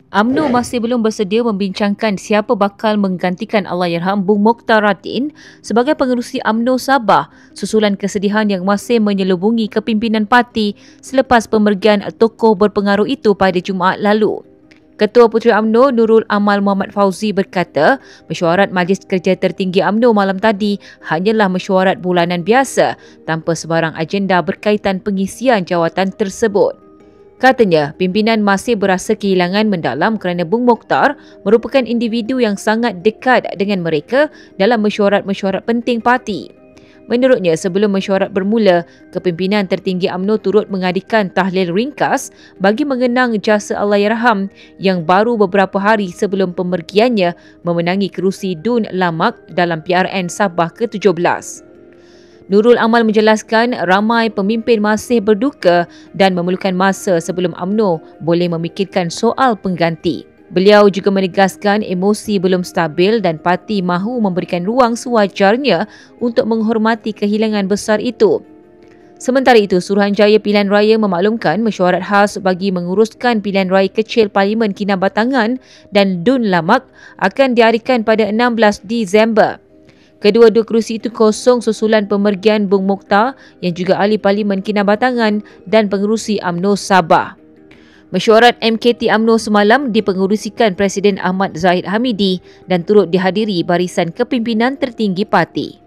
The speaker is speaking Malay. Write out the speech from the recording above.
UMNO masih belum bersedia membincangkan siapa bakal menggantikan Allahyarham Bung Mokhtar Radin sebagai pengerusi UMNO Sabah susulan kesedihan yang masih menyelubungi kepimpinan parti selepas pemergian tokoh berpengaruh itu pada Jumaat lalu. Ketua Puteri UMNO Nurul Amal Muhammad Fauzi berkata, mesyuarat Majlis Kerja Tertinggi UMNO malam tadi hanyalah mesyuarat bulanan biasa tanpa sebarang agenda berkaitan pengisian jawatan tersebut. Katanya, pimpinan masih berasa kehilangan mendalam kerana Bung Mokhtar merupakan individu yang sangat dekat dengan mereka dalam mesyuarat-mesyuarat penting parti. Menurutnya, sebelum mesyuarat bermula, kepimpinan tertinggi UMNO turut mengadakan tahlil ringkas bagi mengenang jasa Allahyarham yang baru beberapa hari sebelum pemergiannya memenangi kerusi Dun Lamak dalam PRN Sabah ke-17. Nurul Amal menjelaskan ramai pemimpin masih berduka dan memerlukan masa sebelum UMNO boleh memikirkan soal pengganti. Beliau juga menegaskan emosi belum stabil dan parti mahu memberikan ruang sewajarnya untuk menghormati kehilangan besar itu. Sementara itu, Suruhanjaya Pilihan Raya memaklumkan mesyuarat khas bagi menguruskan pilihan raya kecil Parlimen Kinabatangan dan Dun Lamak akan diadakan pada 16 Disember. Kedua-dua kerusi itu kosong susulan pemergian Bung Mokhtar yang juga ahli Parlimen Kinabatangan dan pengerusi UMNO Sabah. Mesyuarat MKT UMNO semalam dipengerusikan Presiden Ahmad Zahid Hamidi dan turut dihadiri barisan kepimpinan tertinggi parti.